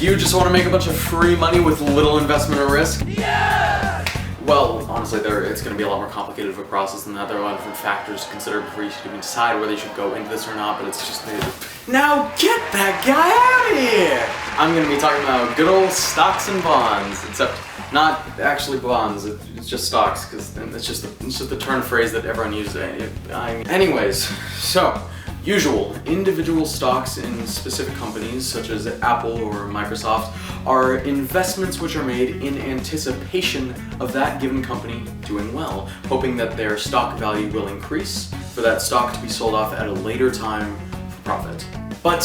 You just want to make a bunch of free money with little investment or risk? Yeah! Well, honestly, it's going to be a lot more complicated of a process than that. There are a lot of different factors to consider before you should even decide whether you should go into this or not, but it's just... Now get that guy out of here! I'm going to be talking about good old stocks and bonds, except not actually bonds, it's just stocks, because it's just the turn phrase that everyone uses. Anyways, so... Usual individual stocks in specific companies, such as Apple or Microsoft, are investments which are made in anticipation of that given company doing well, hoping that their stock value will increase for that stock to be sold off at a later time for profit. But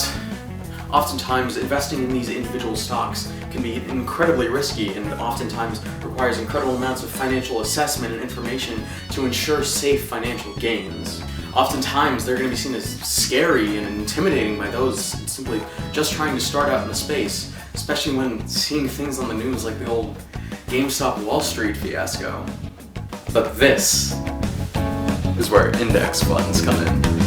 oftentimes, investing in these individual stocks can be incredibly risky and oftentimes requires incredible amounts of financial assessment and information to ensure safe financial gains. Oftentimes, they're going to be seen as scary and intimidating by those simply just trying to start out in the space, especially when seeing things on the news like the old GameStop Wall Street fiasco. But this is where index funds come in.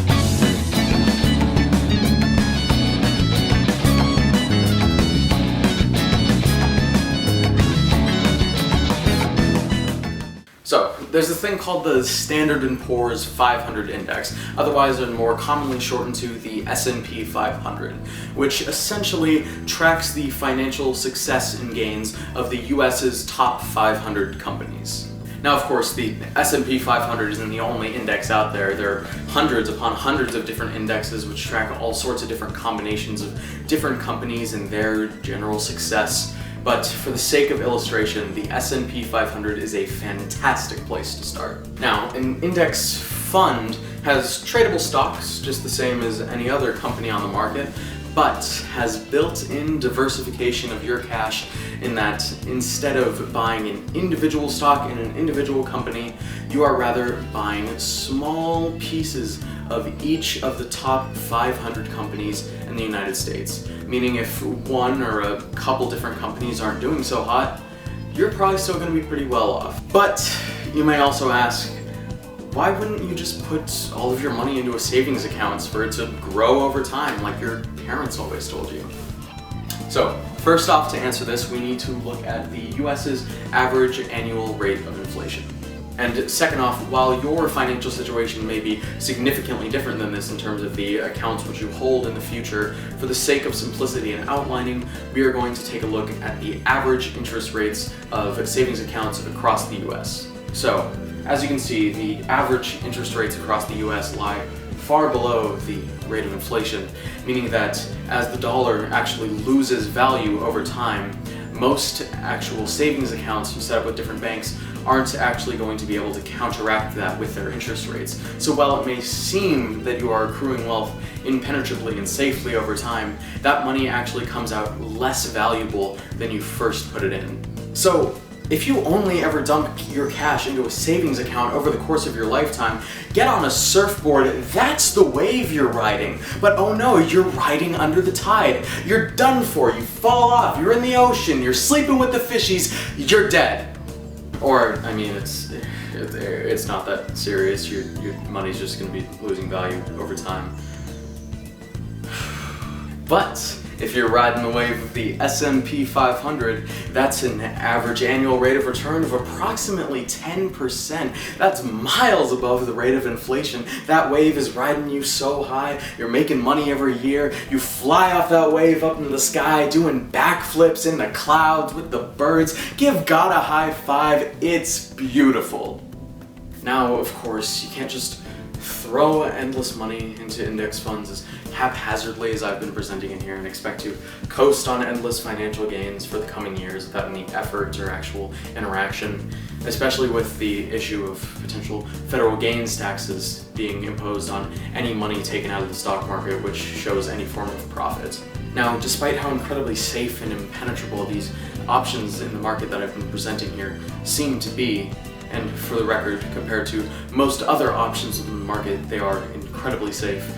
So, there's a thing called the Standard & Poor's 500 Index, otherwise and more commonly shortened to the S&P 500, which essentially tracks the financial success and gains of the US's top 500 companies. Now, of course, the S&P 500 isn't the only index out there. There are hundreds upon hundreds of different indexes which track all sorts of different combinations of different companies and their general success. But for the sake of illustration, the S&P 500 is a fantastic place to start. Now, an index fund has tradable stocks, just the same as any other company on the market, but has built-in diversification of your cash in that instead of buying an individual stock in an individual company, you are rather buying small pieces of each of the top 500 companies in the United States. Meaning if one or a couple different companies aren't doing so hot, you're probably still going to be pretty well off. But you may also ask, why wouldn't you just put all of your money into a savings account for it to grow over time like your parents always told you? So, first off, to answer this, we need to look at the US's average annual rate of inflation. And second off, while your financial situation may be significantly different than this in terms of the accounts which you hold in the future, for the sake of simplicity and outlining, we are going to take a look at the average interest rates of savings accounts across the US. So, as you can see, the average interest rates across the US lie far below the rate of inflation, meaning that as the dollar actually loses value over time, most actual savings accounts you set up with different banks aren't actually going to be able to counteract that with their interest rates. So while it may seem that you are accruing wealth impenetrably and safely over time, that money actually comes out less valuable than you first put it in. So if you only ever dump your cash into a savings account over the course of your lifetime, get on a surfboard, that's the wave you're riding. But oh no, you're riding under the tide. You're done for, you fall off, you're in the ocean, you're sleeping with the fishies, you're dead. Or, I mean, it's not that serious. Your money's just going to be losing value over time. But if you're riding the wave of the S&P 500, that's an average annual rate of return of approximately 10%. That's miles above the rate of inflation. That wave is riding you so high, you're making money every year. You fly off that wave up into the sky, doing backflips in the clouds with the birds. Give God a high five, it's beautiful. Now, of course, you can't just throw endless money into index funds as haphazardly as I've been presenting in here and expect to coast on endless financial gains for the coming years without any effort or actual interaction, especially with the issue of potential federal gains taxes being imposed on any money taken out of the stock market which shows any form of profit. Now, despite how incredibly safe and impenetrable these options in the market that I've been presenting here seem to be, and for the record, compared to most other options in the market, they are incredibly safe,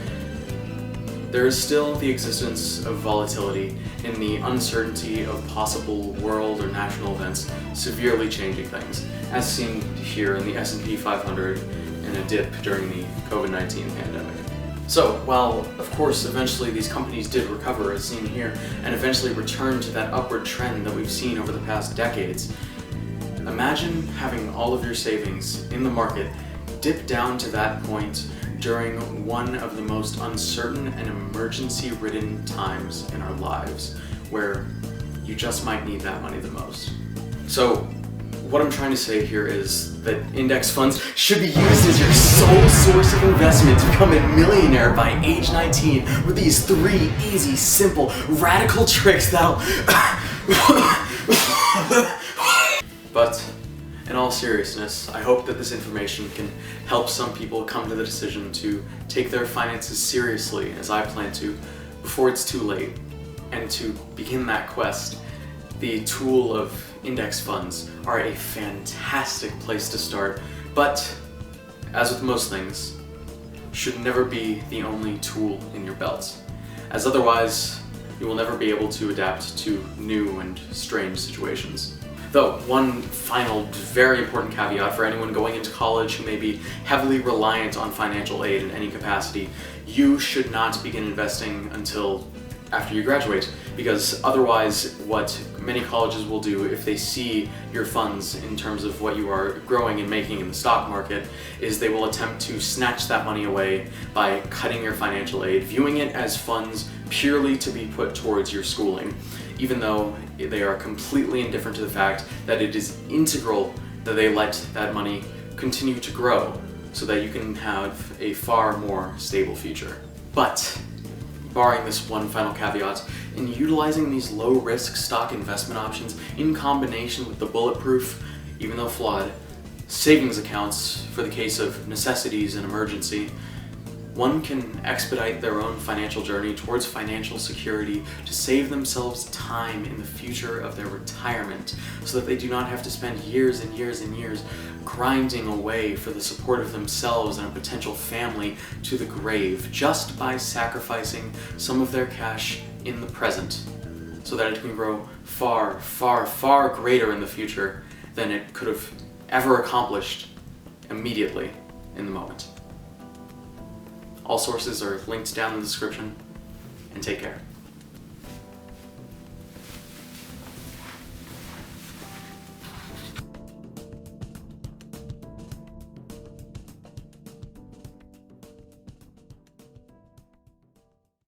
there is still the existence of volatility in the uncertainty of possible world or national events severely changing things, as seen here in the S&P 500 in a dip during the COVID-19 pandemic. So, while of course eventually these companies did recover, as seen here, and eventually return to that upward trend that we've seen over the past decades, imagine having all of your savings in the market dip down to that point during one of the most uncertain and emergency-ridden times in our lives, where you just might need that money the most. So, what I'm trying to say here is that index funds should be used as your sole source of investment to become a millionaire by age 19 with these 3 easy, simple, radical tricks that'll... But, in all seriousness, I hope that this information can help some people come to the decision to take their finances seriously, as I plan to, before it's too late, and to begin that quest. The tool of index funds are a fantastic place to start, but as with most things, should never be the only tool in your belt, as otherwise you will never be able to adapt to new and strange situations. Though, one final very important caveat for anyone going into college who may be heavily reliant on financial aid in any capacity: you should not begin investing until after you graduate, because otherwise what many colleges will do if they see your funds in terms of what you are growing and making in the stock market is they will attempt to snatch that money away by cutting your financial aid, viewing it as funds purely to be put towards your schooling, even though they are completely indifferent to the fact that it is integral that they let that money continue to grow so that you can have a far more stable future. But barring this one final caveat, in utilizing these low-risk stock investment options in combination with the bulletproof, even though flawed, savings accounts for the case of necessities and emergency, one can expedite their own financial journey towards financial security to save themselves time in the future of their retirement, so that they do not have to spend years and years and years grinding away for the support of themselves and a potential family to the grave, just by sacrificing some of their cash in the present, so that it can grow far, far, far greater in the future than it could have ever accomplished immediately in the moment. All sources are linked down in the description, and take care.